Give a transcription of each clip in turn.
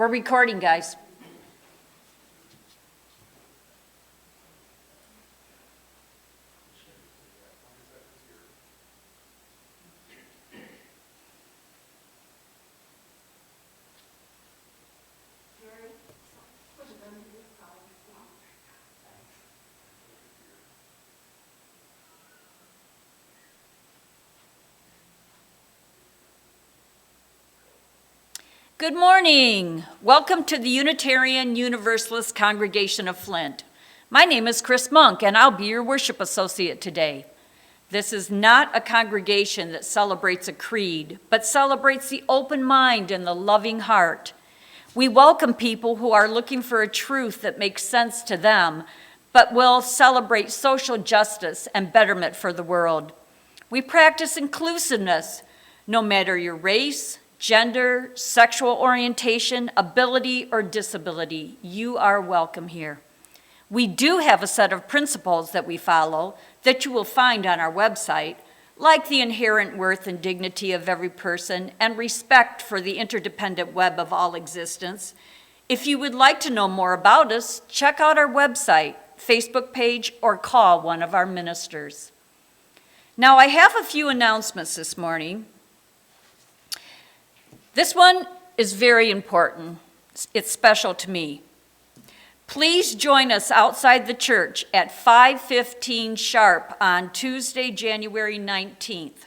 We're recording, guys. Good morning. Welcome to the Unitarian Universalist congregation of Flint. My name is Chris Monk, and I'll be your worship associate today. This is not a congregation that celebrates a creed, but celebrates the open mind and the loving heart. We welcome people who are looking for a truth that makes sense to them, but will celebrate social justice and betterment for the world. We practice inclusiveness, no matter your race, gender, sexual orientation, ability, or disability. You are welcome here. We do have a set of principles that we follow that you will find on our website, like the inherent worth and dignity of every person and respect for the interdependent web of all existence. If you would like to know more about us, check out our website, Facebook page, or call one of our ministers. Now, I have a few announcements this morning. This one is very important. It's special to me. Please join us outside the church at 5:15 sharp on Tuesday, January 19th,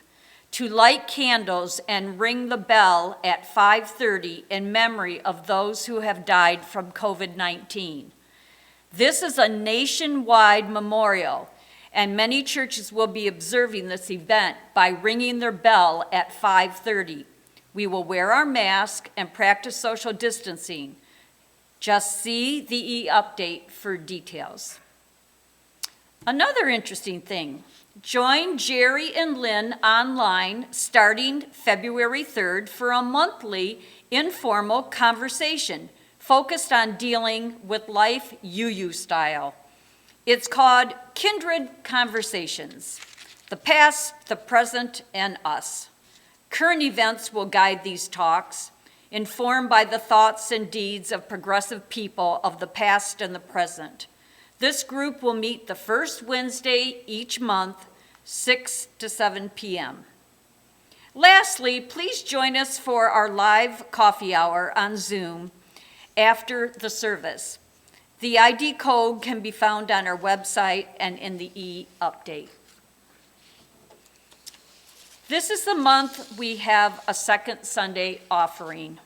to light candles and ring the bell at 5:30 in memory of those who have died from COVID-19. This is a nationwide memorial, and many churches will be observing this event by ringing their bell at 5:30. We will wear our mask and practice social distancing. Just see the e-update for details. Another interesting thing, join Jerry and Lynn online starting February 3rd for a monthly informal conversation focused on dealing with life UU style. It's called Kindred Conversations, the past, the present, and us. Current events will guide these talks, informed by the thoughts and deeds of progressive people of the past and the present. This group will meet the first Wednesday each month, 6 to 7 p.m. Lastly, please join us for our live coffee hour on Zoom after the service. The ID code can be found on our website and in the e-update. This is the month we have a second Sunday offering.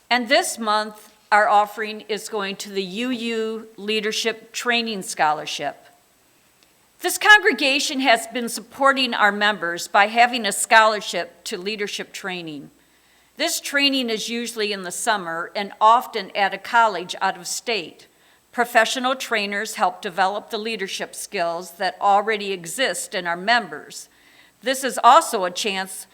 And this month, our offering is going to the UU Leadership Training Scholarship. This congregation has been supporting our members by having a scholarship to leadership training. This training is usually in the summer and often at a college out of state. Professional trainers help develop the leadership skills that already exist in our members. This is also a chance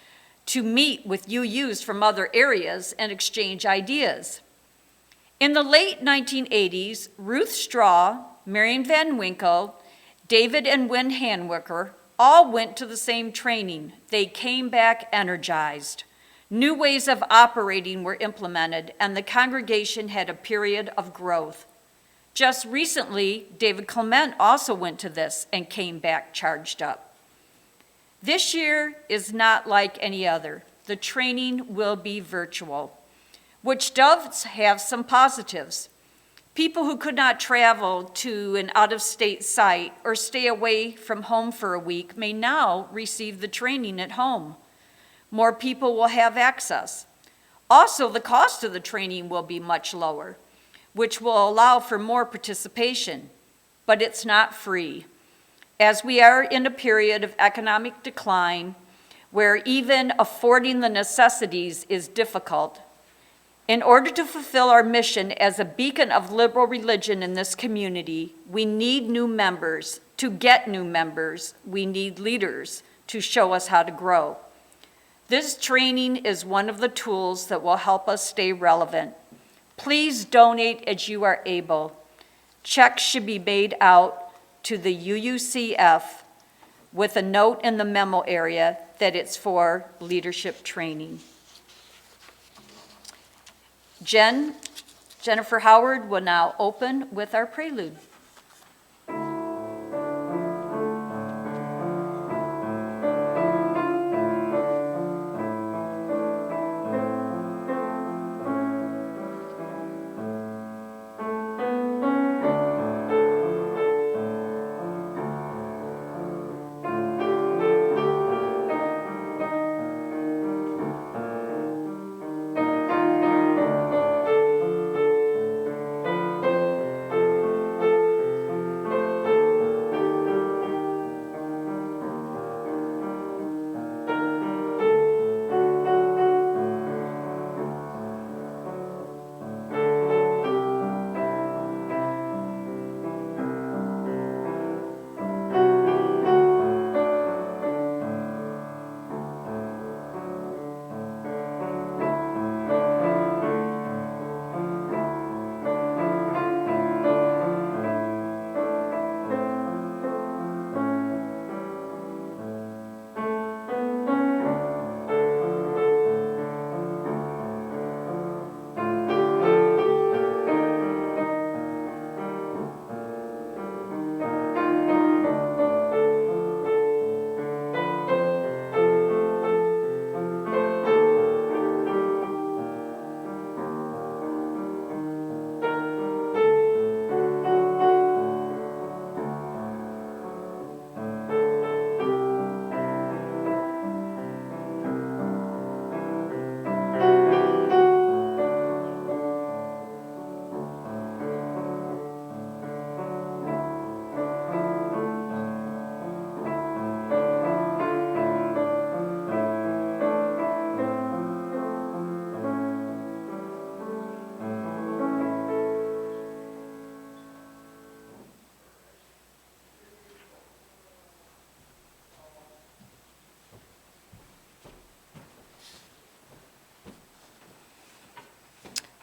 to meet with UUs from other areas and exchange ideas. In the late 1980s, Ruth Straw, Marion Van Winkle, David and Wynn Hanwicker all went to the same training. They came back energized. New ways of operating were implemented, and the congregation had a period of growth. Just recently, David Clement also went to this and came back charged up. This year is not like any other. The training will be virtual, which does have some positives. People who could not travel to an out-of-state site or stay away from home for a week may now receive the training at home. More people will have access. Also, the cost of the training will be much lower, which will allow for more participation, but it's not free. As we are in a period of economic decline, where even affording the necessities is difficult, in order to fulfill our mission as a beacon of liberal religion in this community, we need new members. To get new members, we need leaders to show us how to grow. This training is one of the tools that will help us stay relevant. Please donate as you are able. Checks should be made out to the UUCF with a note in the memo area that it's for leadership training. Jennifer Howard will now open with our prelude.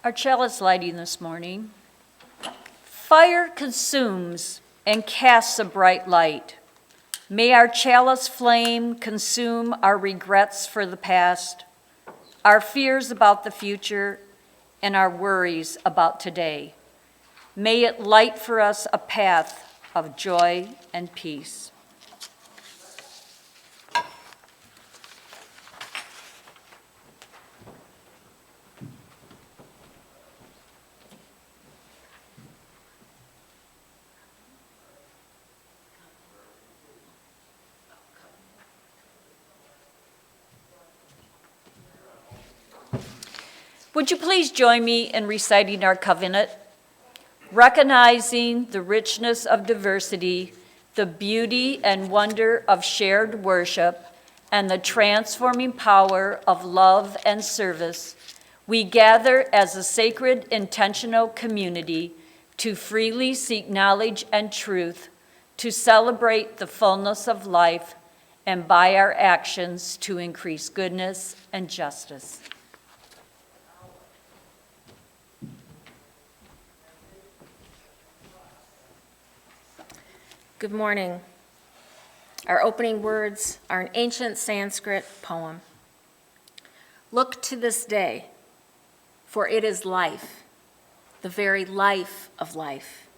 Our chalice lighting this morning. Fire consumes and casts a bright light. May our chalice flame consume our regrets for the past, our fears about the future, and our worries about today. May it light for us a path of joy and peace. Would you please join me in reciting our covenant? Recognizing the richness of diversity, the beauty and wonder of shared worship, and the transforming power of love and service, we gather as a sacred, intentional community to freely seek knowledge and truth, to celebrate the fullness of life, and by our actions to increase goodness and justice. Good morning. Our opening words are an ancient Sanskrit poem. Look to this day, for it is life, the very life of life.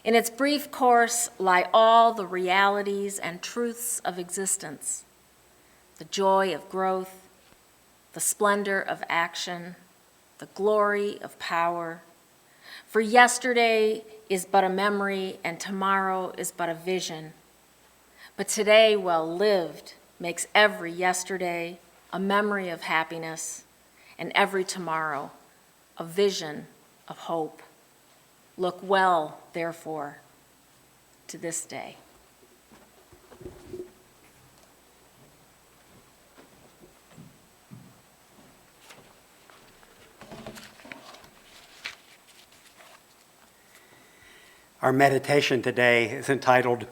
In its brief course lie all the realities and truths of existence, the joy of growth, the splendor of action, the glory of power. For yesterday is but a memory, and tomorrow is but a vision. But today, well lived, makes every yesterday a memory of happiness, and every tomorrow a vision of hope. Look well, therefore, to this day. Our meditation today is entitled,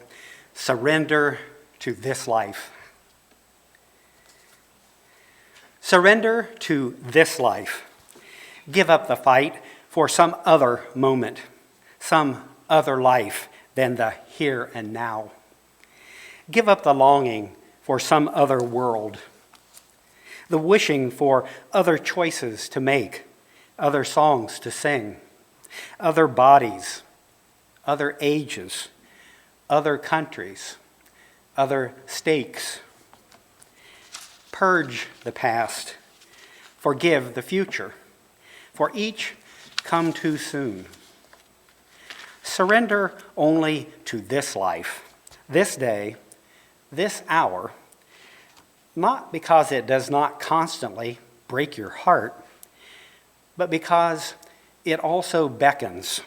Surrender to This Life. Surrender to this life. Give up the fight for some other moment, some other life than the here and now. Give up the longing for some other world, the wishing for other choices to make, other songs to sing, other bodies, other ages, other countries, other stakes. Purge the past, forgive the future, for each come too soon. Surrender only to this life, this day, this hour, not because it does not constantly break your heart, but because it also beckons.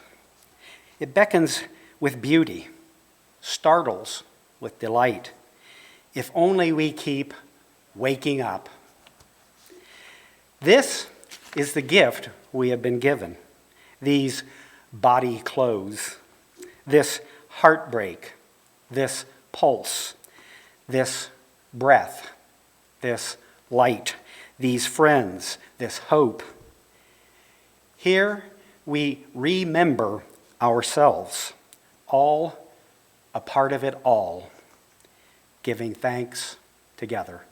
It beckons with beauty, startles with delight, if only we keep waking up. This is the gift we have been given, these body clothes, this heartbreak, this pulse, this breath, this light, these friends, this hope. Here we remember ourselves, all a part of it all, giving thanks together.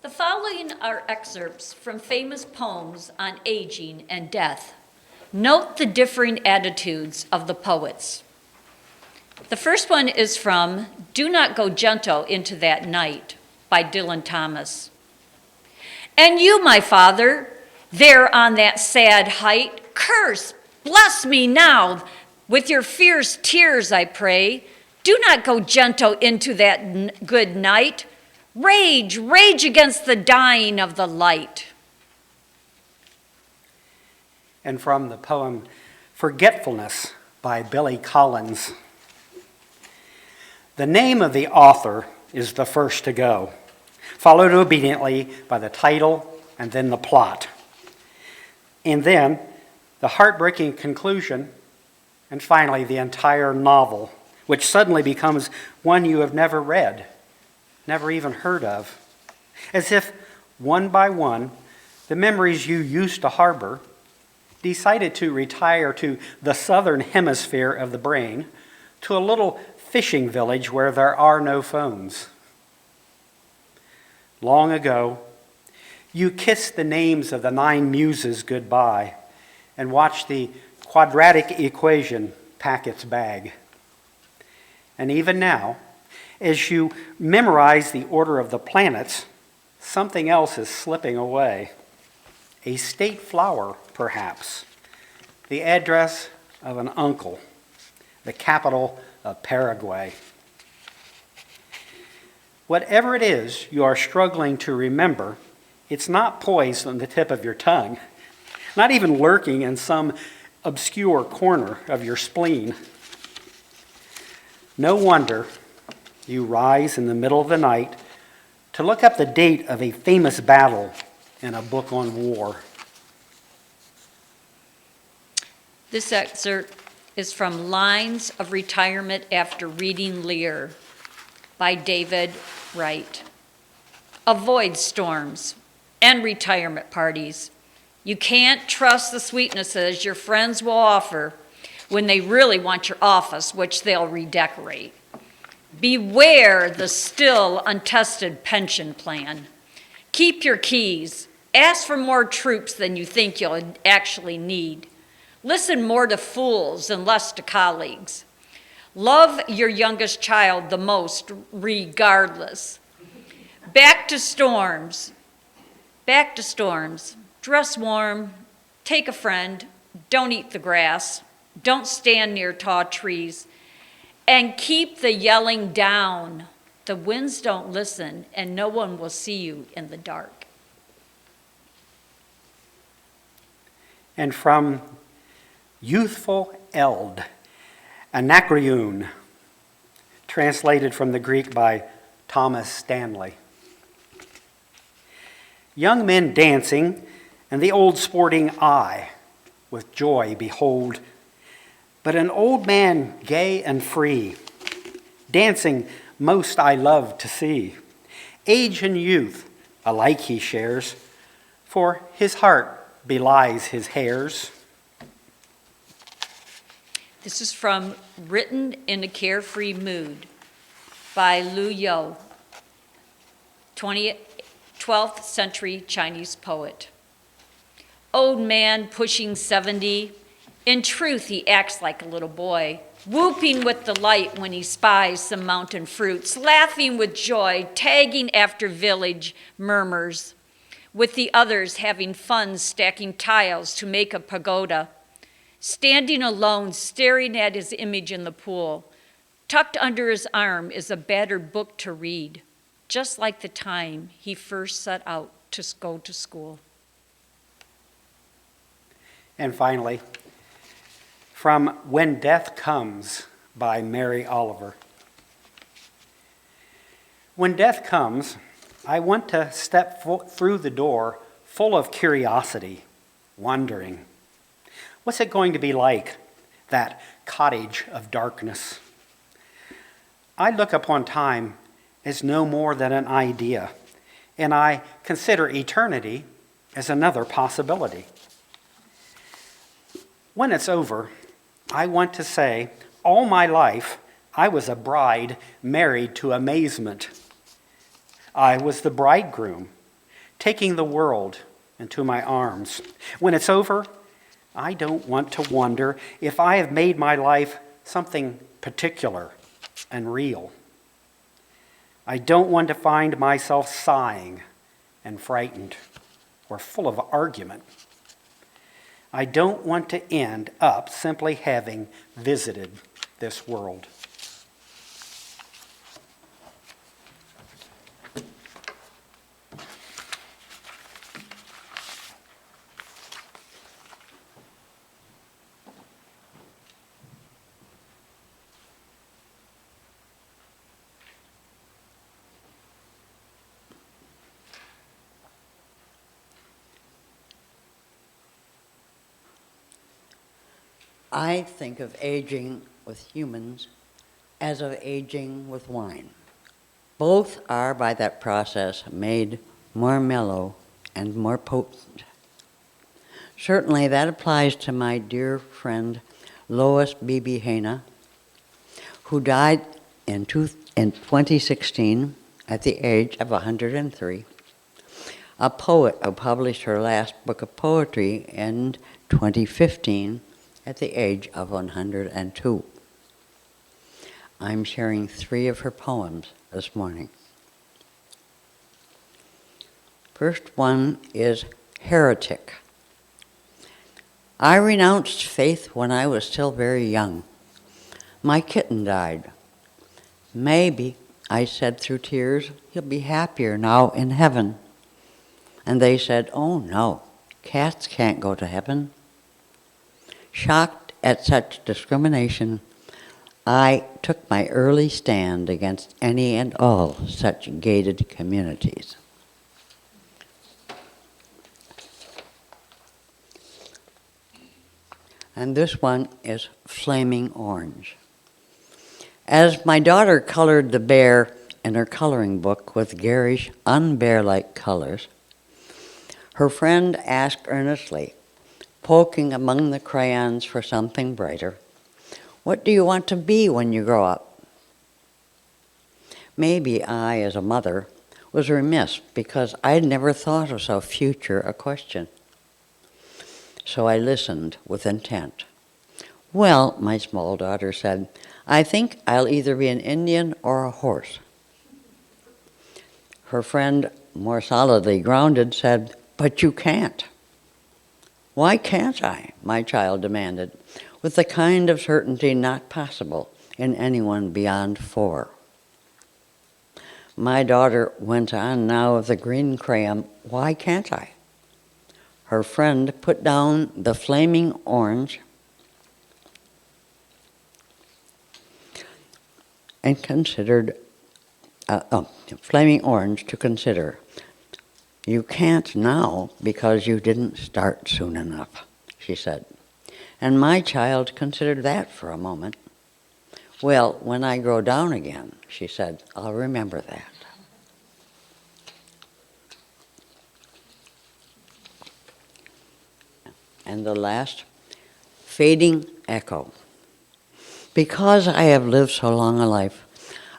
The following are excerpts from famous poems on aging and death. Note the differing attitudes of the poets. The first one is from Do Not Go Gentle Into That Night by Dylan Thomas. And you, my father, there on that sad height, curse, bless me now, with your fierce tears, I pray. Do not go gentle into that good night. Rage, rage against the dying of the light. And from the poem Forgetfulness by Billy Collins. The name of the author is the first to go, followed obediently by the title and then the plot. And then the heartbreaking conclusion, and finally the entire novel, which suddenly becomes one you have never read, never even heard of. As if, one by one, the memories you used to harbor decided to retire to the southern hemisphere of the brain, to a little fishing village where there are no phones. Long ago, you kissed the names of the 9 muses goodbye and watched the quadratic equation pack its bag. And even now, as you memorize the order of the planets, something else is slipping away. A state flower, perhaps, the address of an uncle, the capital of Paraguay. Whatever it is you are struggling to remember, it's not poised on the tip of your tongue, not even lurking in some obscure corner of your spleen. No wonder you rise in the middle of the night to look up the date of a famous battle in a book on war. This excerpt is from Lines of Retirement After Reading Lear by David Wright. Avoid storms and retirement parties. You can't trust the sweetnesses your friends will offer when they really want your office, which they'll redecorate. Beware the still untested pension plan. Keep your keys. Ask for more troops than you think you'll actually need. Listen more to fools and less to colleagues. Love your youngest child the most, regardless. Back to storms. Back to storms. Dress warm. Take a friend. Don't eat the grass. Don't stand near tall trees. And keep the yelling down. The winds don't listen, and no one will see you in the dark. And from Youthful Eld, Anacreon, translated from the Greek by Thomas Stanley. Young men dancing, and the old sporting eye, with joy behold. But an old man gay and free, dancing most I love to see. Age and youth alike he shares, for his heart belies his hairs. This is from Written in a Carefree Mood by Lu Yo, 12th century Chinese poet. Old man pushing 70, in truth he acts like a little boy, whooping with delight when he spies some mountain fruits, laughing with joy, tagging after village murmurs, with the others having fun stacking tiles to make a pagoda. Standing alone, staring at his image in the pool. Tucked under his arm is a battered book to read, just like the time he first set out to go to school. And finally, from When Death Comes by Mary Oliver. When death comes, I want to step through the door full of curiosity, wondering. What's it going to be like, that cottage of darkness? I look upon time as no more than an idea, and I consider eternity as another possibility. When it's over, I want to say, all my life, I was a bride married to amazement. I was the bridegroom, taking the world into my arms. When it's over, I don't want to wonder if I have made my life something particular and real. I don't want to find myself sighing and frightened or full of argument. I don't want to end up simply having visited this world. I think of aging with humans as of aging with wine. Both are, by that process, made more mellow and more potent. Certainly that applies to my dear friend Lois Beebe Hana, who died in 2016 at the age of 103, a poet who published her last book of poetry in 2015 at the age of 102. I'm sharing 3 of her poems this morning. First one is Heretic. I renounced faith when I was still very young. My kitten died. Maybe, I said through tears, he'll be happier now in heaven. And they said, oh no, cats can't go to heaven. Shocked at such discrimination, I took my early stand against any and all such gated communities. And this one is Flaming Orange. As my daughter colored the bear in her coloring book with garish, unbear-like colors, her friend asked earnestly, poking among the crayons for something brighter, what do you want to be when you grow up? Maybe I, as a mother, was remiss because I'd never thought of so future a question. So I listened with intent. Well, my small daughter said, I think I'll either be an Indian or a horse. Her friend, more solidly grounded, said, but you can't. Why can't I? My child demanded, with the kind of certainty not possible in anyone beyond 4. My daughter went on now with the green crayon, why can't I? Her friend put down the flaming orange and considered, flaming orange to consider. You can't now because you didn't start soon enough, she said. And my child considered that for a moment. Well, when I grow down again, she said, I'll remember that. And the last, Fading Echo. Because I have lived so long a life,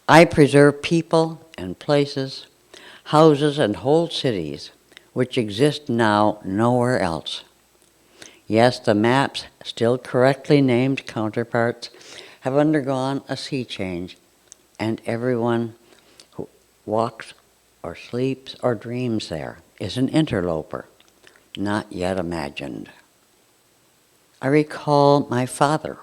I preserve people and places, houses and whole cities, which exist now nowhere else. Yes, the maps, still correctly named counterparts, have undergone a sea change, and everyone who walks or sleeps or dreams there is an interloper, not yet imagined. I recall my father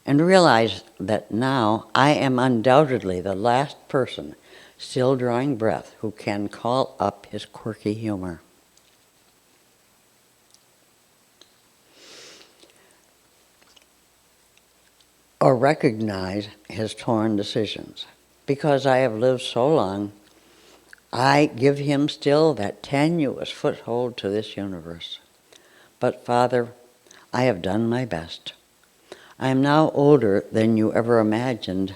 and realize that now I am undoubtedly the last person still drawing breath who can call up his quirky humor. Or recognize his torn decisions. Because I have lived so long, I give him still that tenuous foothold to this universe. But Father, I have done my best. I am now older than you ever imagined,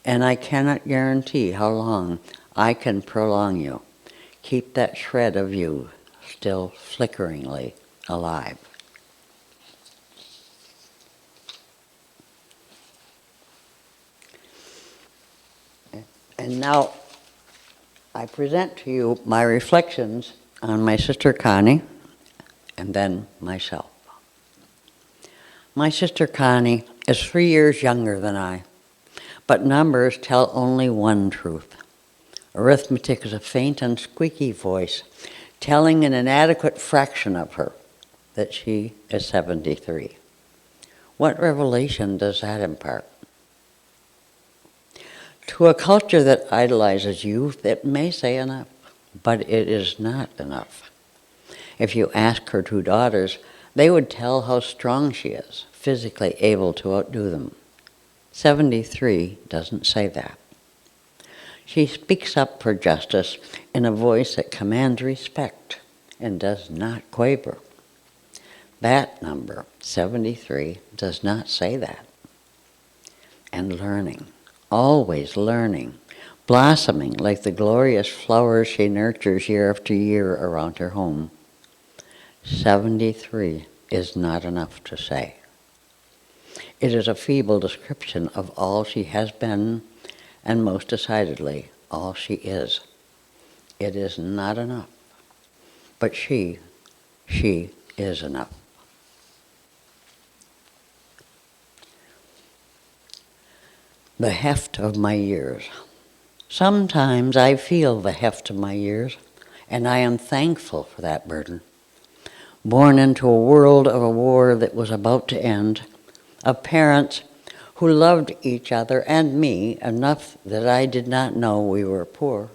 and I cannot guarantee how long I can prolong you. Keep that shred of you still flickeringly alive. And now I present to you my reflections on my sister Connie and then myself. My sister Connie is 3 years younger than I, but numbers tell only one truth. Arithmetic is a faint and squeaky voice telling an inadequate fraction of her that she is 73. What revelation does that impart? To a culture that idolizes youth, it may say enough, but it is not enough. If you ask her 2 daughters, they would tell how strong she is, physically able to outdo them. 73 doesn't say that. She speaks up for justice in a voice that commands respect and does not quaver. That number, 73, does not say that. And learning, always learning, blossoming like the glorious flowers she nurtures year after year around her home. 73 is not enough to say. It is a feeble description of all she has been, and most decidedly, all she is. It is not enough. But she is enough. The heft of my years. Sometimes I feel the heft of my years, and I am thankful for that burden. Born into a world of a war that was about to end, of parents who loved each other and me enough that I did not know we were poor.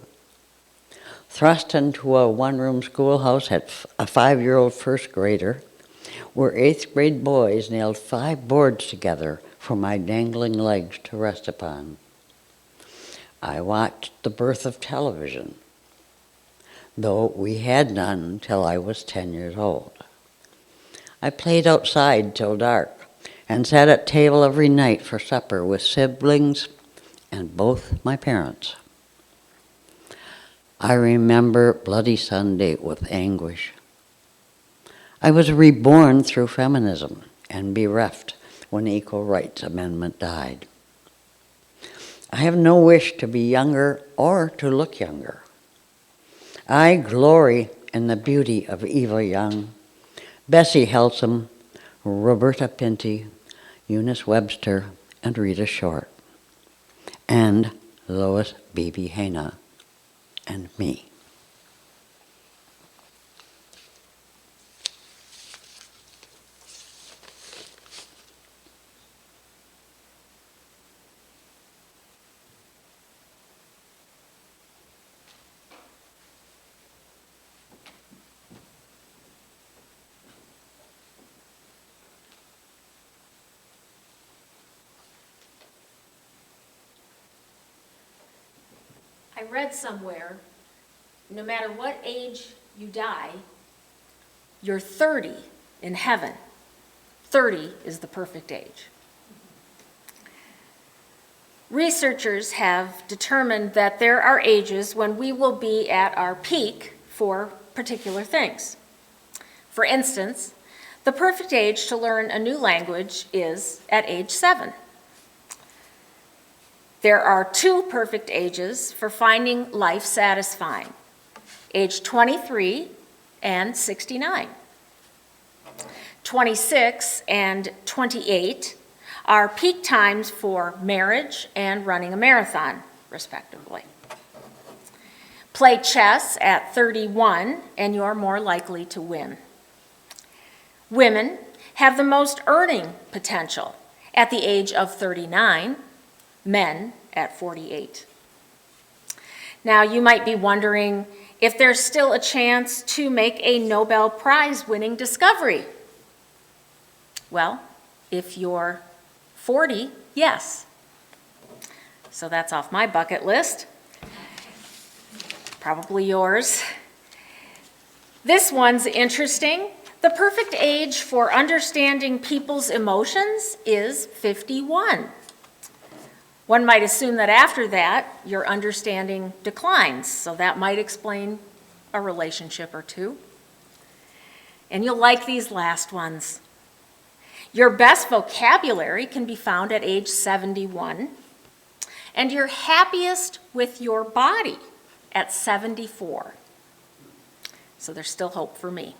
Thrust into a one-room schoolhouse at a 5-year-old first grader, where 8th grade boys nailed 5 boards together for my dangling legs to rest upon. I watched the birth of television, though we had none till I was 10 years old. I played outside till dark and sat at table every night for supper with siblings and both my parents. I remember Bloody Sunday with anguish. I was reborn through feminism and bereft when the Equal Rights Amendment died. I have no wish to be younger or to look younger. I glory in the beauty of Eva Young, Bessie Helsom, Roberta Pinty, Eunice Webster, and Rita Short, and Lois Beebe Hana, and me. I read somewhere, no matter what age you die, you're 30 in heaven. 30 is the perfect age. Researchers have determined that there are ages when we will be at our peak for particular things. For instance, the perfect age to learn a new language is at age 7. There are 2 perfect ages for finding life satisfying, age 23 and 69. 26 and 28 are peak times for marriage and running a marathon, respectively. Play chess at 31 and you're more likely to win. Women have the most earning potential at the age of 39, men at 48. Now, you might be wondering if there's still a chance to make a Nobel Prize-winning discovery. Well, if you're 40, yes. So that's off my bucket list. Probably yours. This one's interesting. The perfect age for understanding people's emotions is 51. One might assume that after that, your understanding declines, so that might explain a relationship or two. And you'll like these last ones. Your best vocabulary can be found at age 71, and you're happiest with your body at 74. So there's still hope for me.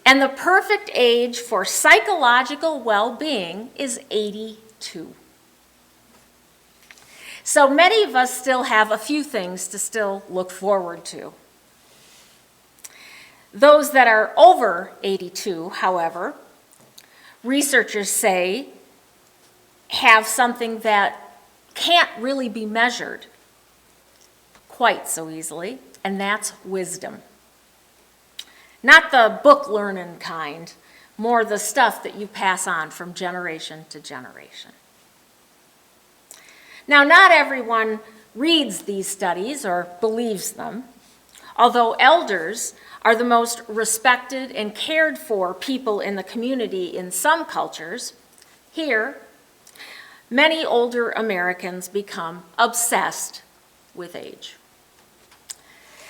And the perfect age for psychological well-being is 82. So many of us still have a few things to still look forward to. Those that are over 82, however, researchers say have something that can't really be measured quite so easily, and that's wisdom. Not the book learning kind, more the stuff that you pass on from generation to generation. Now, not everyone reads these studies or believes them, although elders are the most respected and cared for people in the community in some cultures, here, many older Americans become obsessed with age.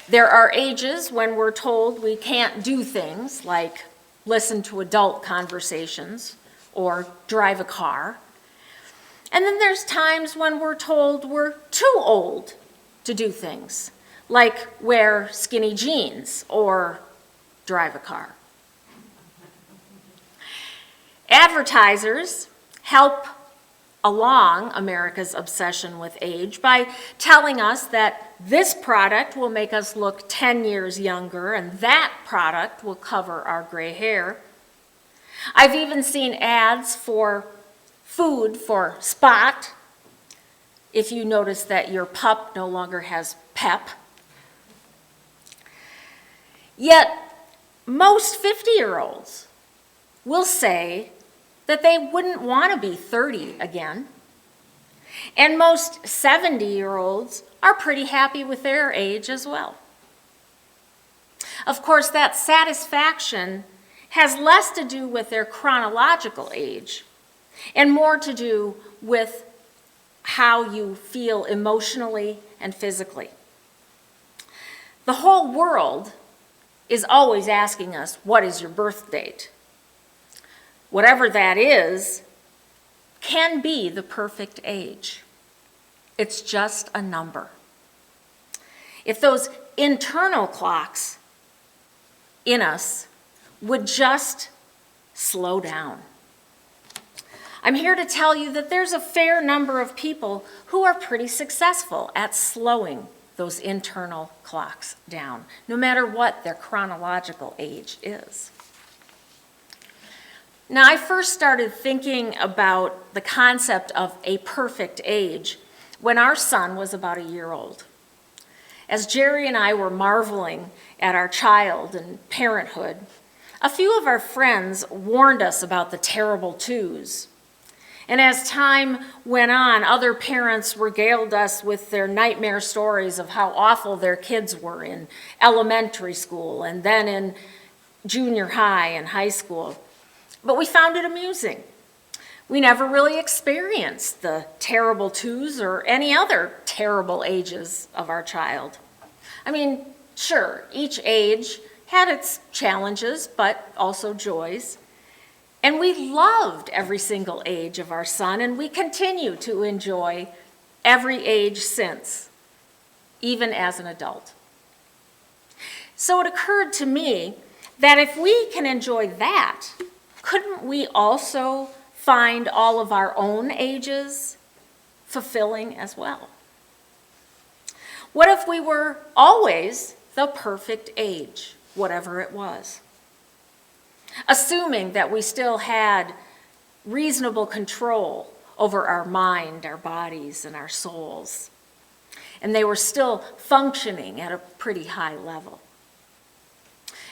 There are ages when we're told we can't do things like listen to adult conversations or drive a car. And then there's times when we're told we're too old to do things, like wear skinny jeans or drive a car. Advertisers help along America's obsession with age by telling us that this product will make us look 10 years younger and that product will cover our gray hair. I've even seen ads for food for Spot, if you notice that your pup no longer has pep. Yet, most 50-year-olds will say that they wouldn't want to be 30 again. And most 70-year-olds are pretty happy with their age as well. Of course, that satisfaction has less to do with their chronological age and more to do with how you feel emotionally and physically. The whole world is always asking us, what is your birth date? Whatever that is, can be the perfect age. It's just a number. If those internal clocks in us would just slow down. I'm here to tell you that there's a fair number of people who are pretty successful at slowing those internal clocks down, no matter what their chronological age is. Now, I first started thinking about the concept of a perfect age when our son was about a year old. As Jerry and I were marveling at our child and parenthood, a few of our friends warned us about the terrible twos. And as time went on, other parents regaled us with their nightmare stories of how awful their kids were in elementary school and then in junior high and high school. But we found it amusing. We never really experienced the terrible twos or any other terrible ages of our child. I mean, sure, each age had its challenges, but also joys. And we loved every single age of our son, and we continue to enjoy every age since, even as an adult. So it occurred to me that if we can enjoy that, couldn't we also find all of our own ages fulfilling as well? What if we were always the perfect age, whatever it was? Assuming that we still had reasonable control over our mind, our bodies, and our souls, and they were still functioning at a pretty high level.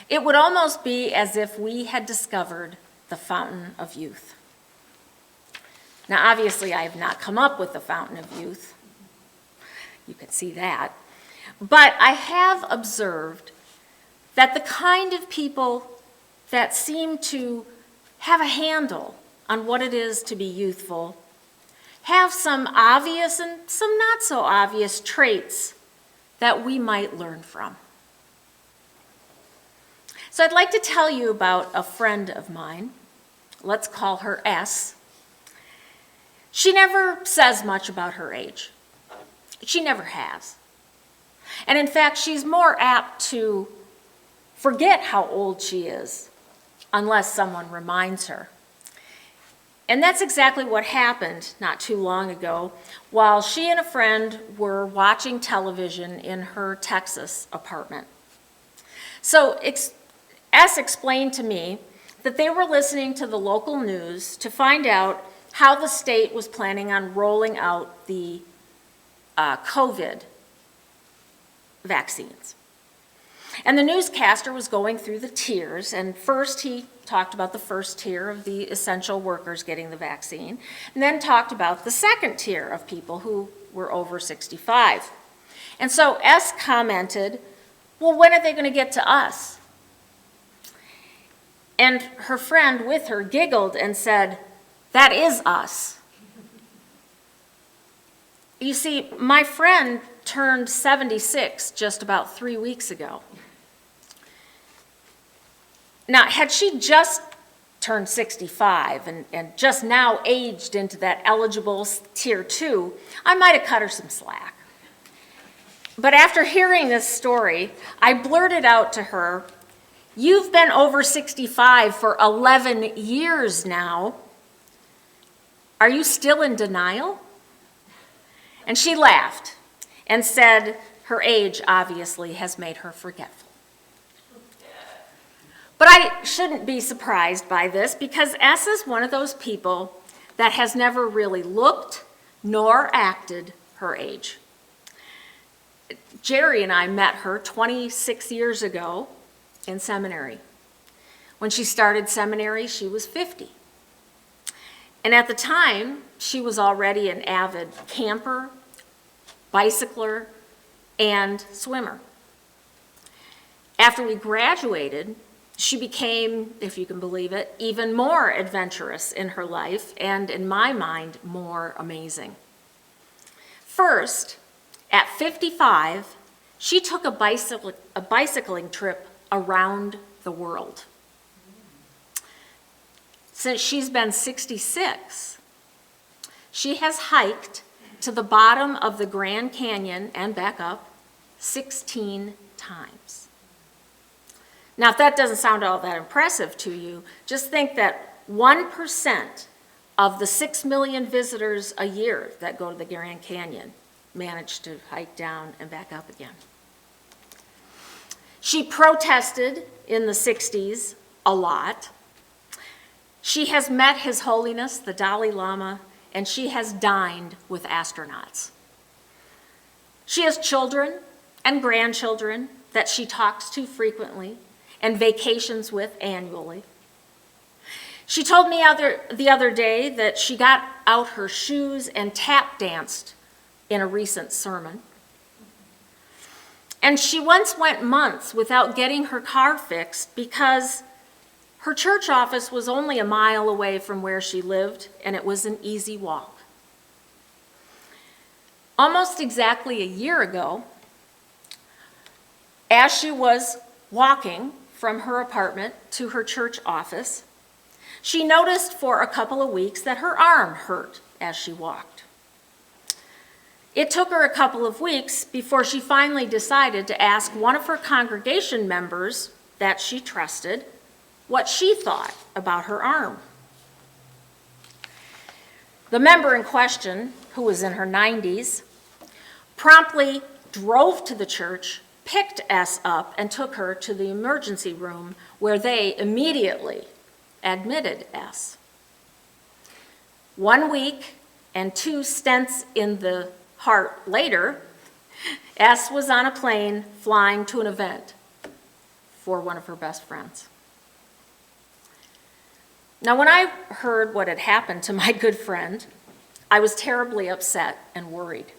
It would almost be as if we had discovered the fountain of youth. Now, obviously, I have not come up with the fountain of youth. You can see that. But I have observed that the kind of people that seem to have a handle on what it is to be youthful have some obvious and some not so obvious traits that we might learn from. So I'd like to tell you about a friend of mine. Let's call her S. She never says much about her age. She never has. And in fact, she's more apt to forget how old she is unless someone reminds her. And that's exactly what happened not too long ago while she and a friend were watching television in her Texas apartment. So S explained to me that they were listening to the local news to find out how the state was planning on rolling out the COVID vaccines. And the newscaster was going through the tiers, and first he talked about the first tier of the essential workers getting the vaccine, and then talked about the second tier of people who were over 65. And so S commented, well, when are they going to get to us? And her friend with her giggled and said, "That is us." You see, my friend turned 76 just about 3 weeks ago. Now, had she just turned 65 and just now aged into that eligible tier 2, I might have cut her some slack. But after hearing this story, I blurted out to her, "You've been over 65 for 11 years now. Are you still in denial?" And she laughed and said her age obviously has made her forgetful. But I shouldn't be surprised by this because S is one of those people that has never really looked nor acted her age. Jerry and I met her 26 years ago in seminary. When she started seminary, she was 50. And at the time, she was already an avid camper, bicycler, and swimmer. After we graduated, she became, if you can believe it, even more adventurous in her life and, in my mind, more amazing. First, at 55, she took a bicycling trip around the world. Since she's been 66, she has hiked to the bottom of the Grand Canyon and back up 16 times. Now, if that doesn't sound all that impressive to you, just think that 1% of the 6 million visitors a year that go to the Grand Canyon manage to hike down and back up again. She protested in the 60s a lot. She has met His Holiness, the Dalai Lama, and she has dined with astronauts. She has children and grandchildren that she talks to frequently and vacations with annually. She told me the other day that she got out her shoes and tap danced in a recent sermon. And she once went months without getting her car fixed because her church office was only a mile away from where she lived, and it was an easy walk. Almost exactly a year ago, as she was walking from her apartment to her church office, she noticed for a couple of weeks that her arm hurt as she walked. It took her a couple of weeks before she finally decided to ask one of her congregation members that she trusted what she thought about her arm. The member in question, who was in her 90s, promptly drove to the church, picked S up, and took her to the emergency room where they immediately admitted S. 1 week and 2 stents in the heart later, S was on a plane flying to an event for one of her best friends. Now, when I heard what had happened to my good friend, I was terribly upset and worried,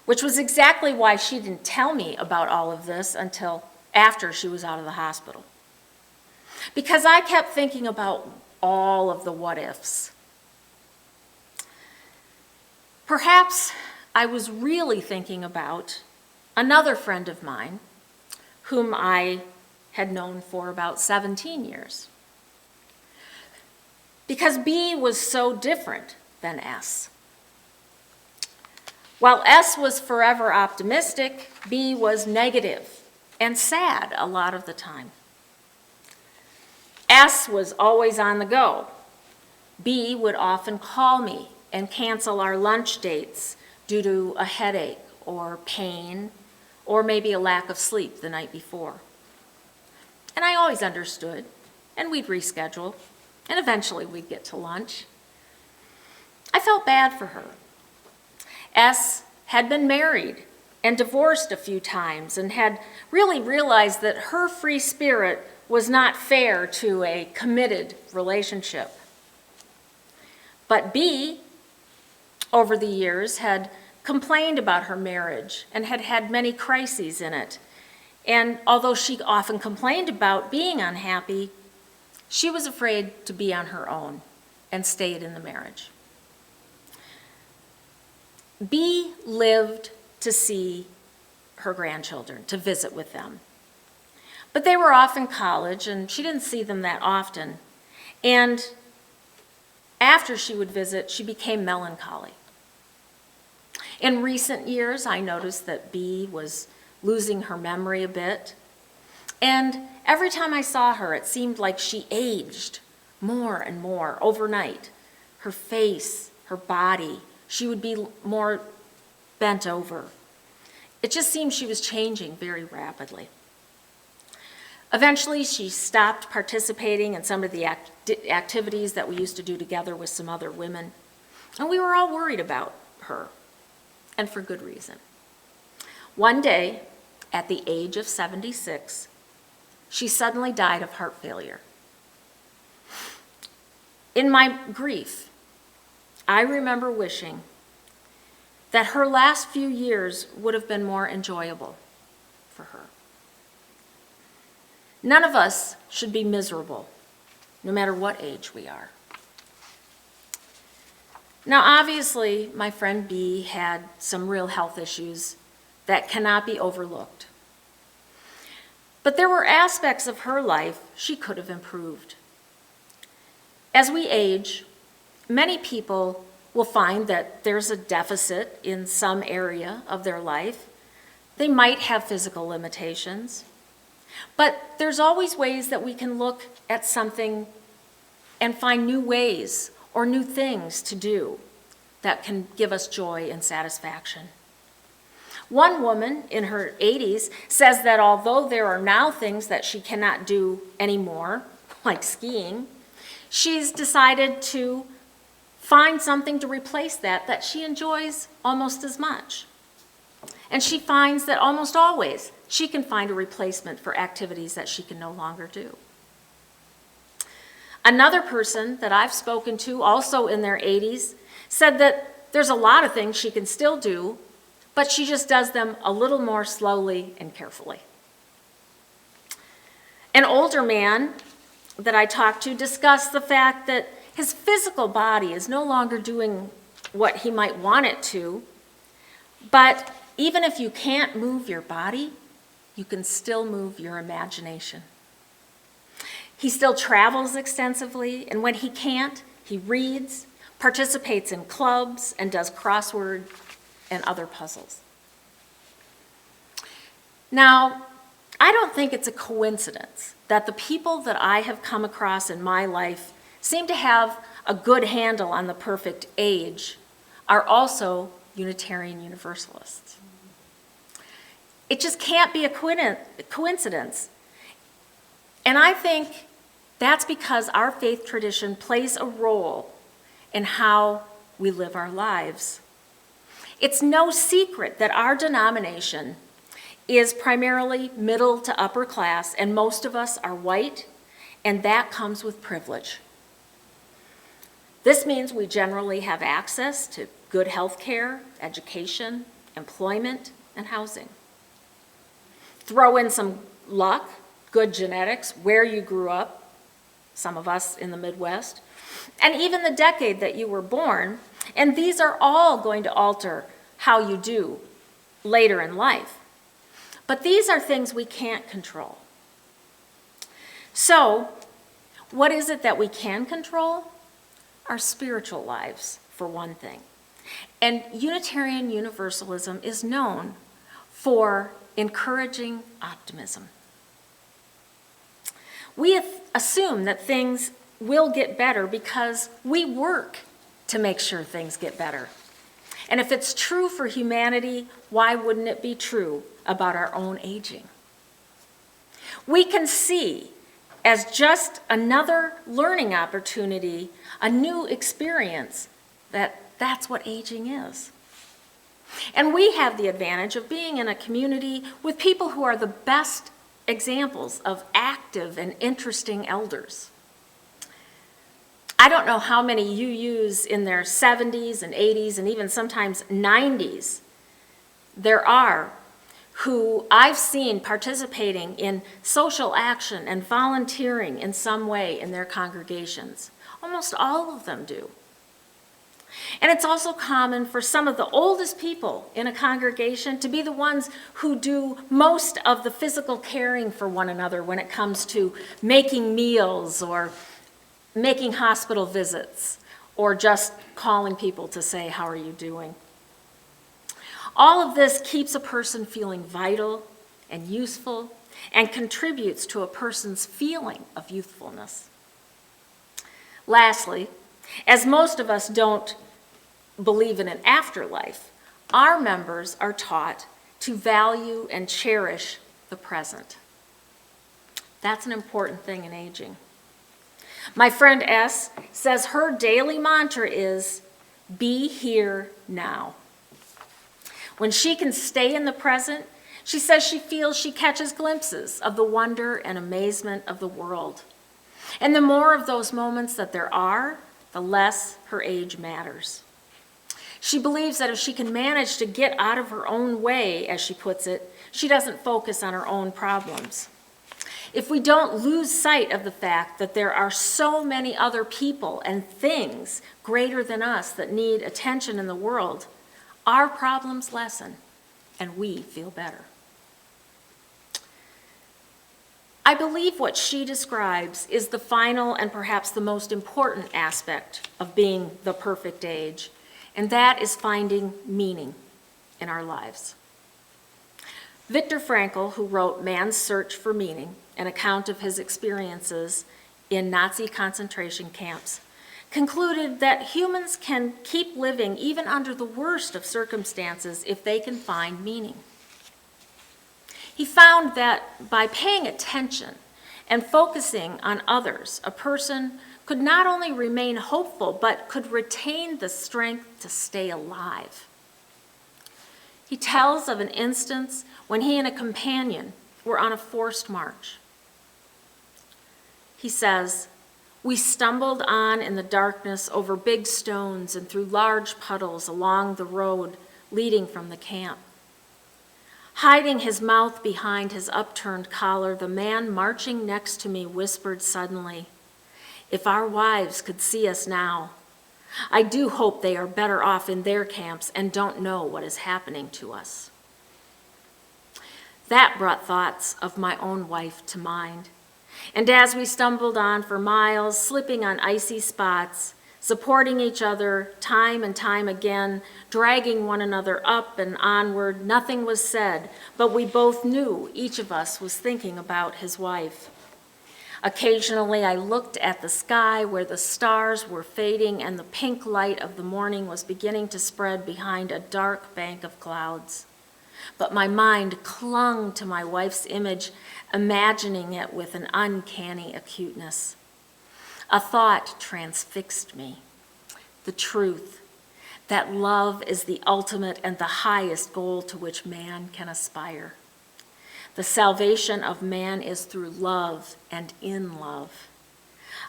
which was exactly why she didn't tell me about all of this until after she was out of the hospital. Because I kept thinking about all of the what ifs. Perhaps I was really thinking about another friend of mine whom I had known for about 17 years. Because B was so different than S. While S was forever optimistic, B was negative and sad a lot of the time. S was always on the go. B would often call me and cancel our lunch dates due to a headache or pain or maybe a lack of sleep the night before. And I always understood, and we'd reschedule, and eventually we'd get to lunch. I felt bad for her. S had been married and divorced a few times and had really realized that her free spirit was not fair to a committed relationship. But B, over the years, had complained about her marriage and had had many crises in it, And although she often complained about being unhappy, she was afraid to be on her own and stayed in the marriage. B lived to see her grandchildren, to visit with them. But they were off in college, and she didn't see them that often. And after she would visit, she became melancholy. In recent years, I noticed that B was losing her memory a bit. And every time I saw her, it seemed like she aged more and more overnight. Her face, her body, she would be more bent over. It just seemed she was changing very rapidly. Eventually, she stopped participating in some of the activities that we used to do together with some other women. And we were all worried about her, and for good reason. One day, at the age of 76, she suddenly died of heart failure. In my grief, I remember wishing that her last few years would have been more enjoyable for her. None of us should be miserable, no matter what age we are. Now, obviously, my friend B had some real health issues that cannot be overlooked. But there were aspects of her life she could have improved. As we age, many people will find that there's a deficit in some area of their life. They might have physical limitations, but there's always ways that we can look at something and find new ways or new things to do that can give us joy and satisfaction. One woman in her 80s says that although there are now things that she cannot do anymore, like skiing, she's decided to find something to replace that she enjoys almost as much. And she finds that almost always she can find a replacement for activities that she can no longer do. Another person that I've spoken to, also in their 80s, said that there's a lot of things she can still do, but she just does them a little more slowly and carefully. An older man that I talked to discussed the fact that his physical body is no longer doing what he might want it to, but even if you can't move your body, you can still move your imagination. He still travels extensively, and when he can't, he reads, participates in clubs, and does crossword and other puzzles. Now, I don't think it's a coincidence that the people that I have come across in my life seem to have a good handle on the perfect age are also Unitarian Universalists. It just can't be a coincidence. And I think that's because our faith tradition plays a role in how we live our lives. It's no secret that our denomination is primarily middle to upper class, and most of us are white, and that comes with privilege. This means we generally have access to good health care, education, employment, and housing. Throw in some luck, good genetics, where you grew up, some of us in the Midwest, and even the decade that you were born, and these are all going to alter how you do later in life. But these are things we can't control. So, what is it that we can control? Our spiritual lives, for one thing. And Unitarian Universalism is known for encouraging optimism. We assume that things will get better because we work to make sure things get better. And if it's true for humanity, why wouldn't it be true about our own aging? We can see as just another learning opportunity, a new experience, that's what aging is. And we have the advantage of being in a community with people who are the best examples of active and interesting elders. I don't know how many UUs in their 70s and 80s and even sometimes 90s there are who I've seen participating in social action and volunteering in some way in their congregations. Almost all of them do. And it's also common for some of the oldest people in a congregation to be the ones who do most of the physical caring for one another when it comes to making meals or making hospital visits or just calling people to say, "How are you doing?" All of this keeps a person feeling vital and useful and contributes to a person's feeling of youthfulness. Lastly, as most of us don't believe in an afterlife, our members are taught to value and cherish the present. That's an important thing in aging. My friend S says her daily mantra is, "Be here now." When she can stay in the present, she says she feels she catches glimpses of the wonder and amazement of the world. And the more of those moments that there are, the less her age matters. She believes that if she can manage to get out of her own way, as she puts it, she doesn't focus on her own problems. If we don't lose sight of the fact that there are so many other people and things greater than us that need attention in the world, our problems lessen and we feel better. I believe what she describes is the final and perhaps the most important aspect of being the perfect age, and that is finding meaning in our lives. Viktor Frankl, who wrote Man's Search for Meaning, an account of his experiences in Nazi concentration camps, concluded that humans can keep living even under the worst of circumstances if they can find meaning. He found that by paying attention and focusing on others, a person could not only remain hopeful, but could retain the strength to stay alive. He tells of an instance when he and a companion were on a forced march. He says, "We stumbled on in the darkness over big stones and through large puddles along the road leading from the camp. Hiding his mouth behind his upturned collar, the man marching next to me whispered suddenly, 'If our wives could see us now, I do hope they are better off in their camps and don't know what is happening to us.' That brought thoughts of my own wife to mind. And as we stumbled on for miles, slipping on icy spots, supporting each other time and time again, dragging one another up and onward, nothing was said, but we both knew each of us was thinking about his wife. Occasionally, I looked at the sky where the stars were fading and the pink light of the morning was beginning to spread behind a dark bank of clouds. But my mind clung to my wife's image, imagining it with an uncanny acuteness. A thought transfixed me. The truth that love is the ultimate and the highest goal to which man can aspire. The salvation of man is through love and in love.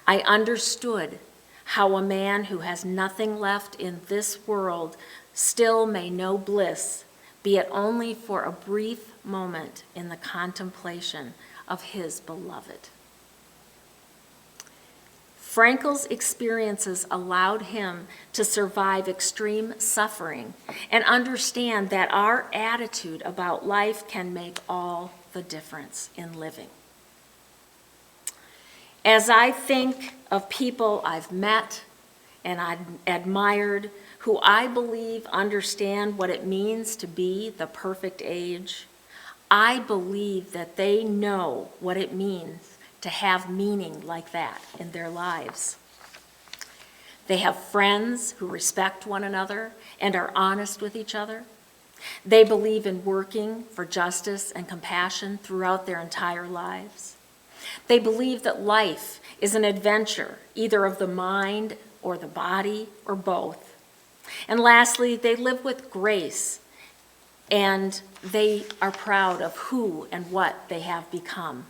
I understood how a man who has nothing left in this world still may know bliss, be it only for a brief moment in the contemplation of his beloved." Frankl's experiences allowed him to survive extreme suffering and understand that our attitude about life can make all the difference in living. As I think of people I've met and I've admired who I believe understand what it means to be the perfect age, I believe that they know what it means to have meaning like that in their lives. They have friends who respect one another and are honest with each other. They believe in working for justice and compassion throughout their entire lives. They believe that life is an adventure, either of the mind or the body or both. And lastly, they live with grace and they are proud of who and what they have become.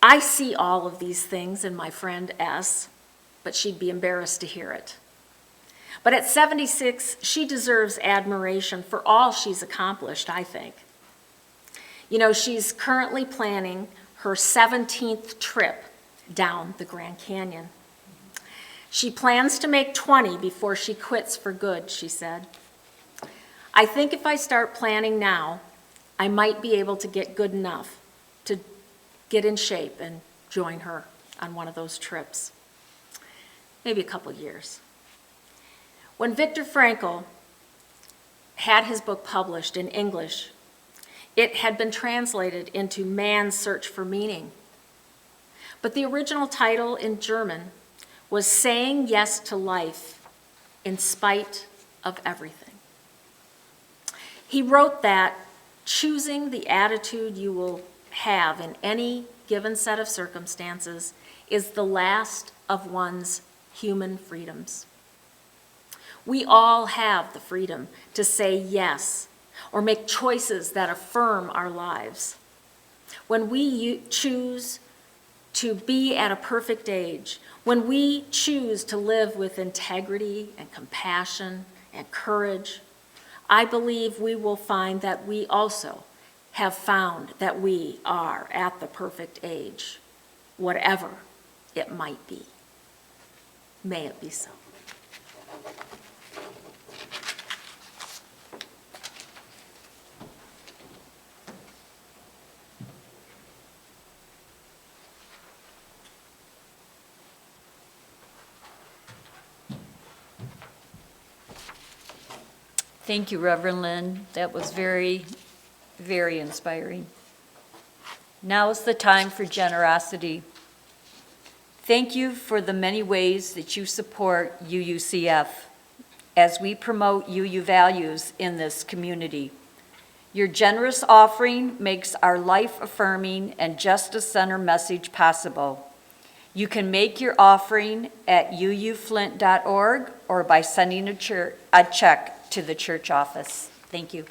I see all of these things in my friend S, but she'd be embarrassed to hear it. But at 76, she deserves admiration for all she's accomplished, I think. You know, she's currently planning her 17th trip down the Grand Canyon. She plans to make 20 before she quits for good, she said. I think if I start planning now, I might be able to get good enough to get in shape and join her on one of those trips. Maybe a couple years. When Viktor Frankl had his book published in English, it had been translated into Man's Search for Meaning. But the original title in German was Saying Yes to Life in Spite of Everything. He wrote that choosing the attitude you will have in any given set of circumstances is the last of one's human freedoms. We all have the freedom to say yes or make choices that affirm our lives. When we choose to be at a perfect age, when we choose to live with integrity and compassion and courage, I believe we will find that we also have found that we are at the perfect age, whatever it might be. May it be so. Thank you, Reverend Lynn. That was very, very inspiring. Now is the time for generosity. Thank you for the many ways that you support UUCF as we promote UU values in this community. Your generous offering makes our life-affirming and justice-centered message possible. You can make your offering at uuflint.org or by sending a check to the church office. Thank you.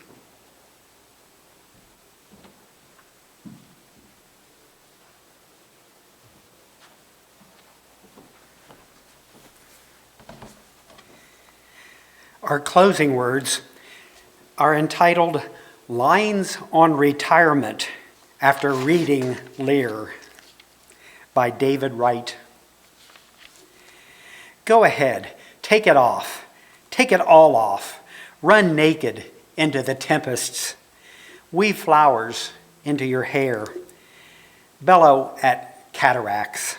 Our closing words are entitled Lines on Retirement after reading Lear by David Wright. Go ahead, take it off, take it all off. Run naked into the tempests. Weave flowers into your hair. Bellow at cataracts.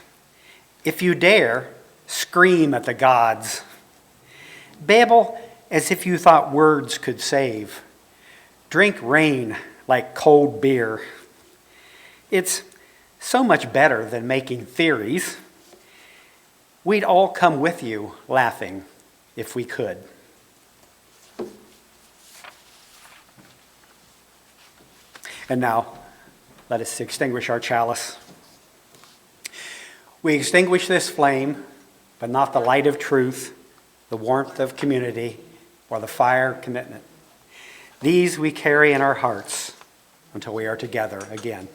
If you dare, scream at the gods. Babble as if you thought words could save. Drink rain like cold beer. It's so much better than making theories. We'd all come with you laughing if we could. And now, let us extinguish our chalice. We extinguish this flame, but not the light of truth, the warmth of community, or the fire of commitment. These we carry in our hearts until we are together again.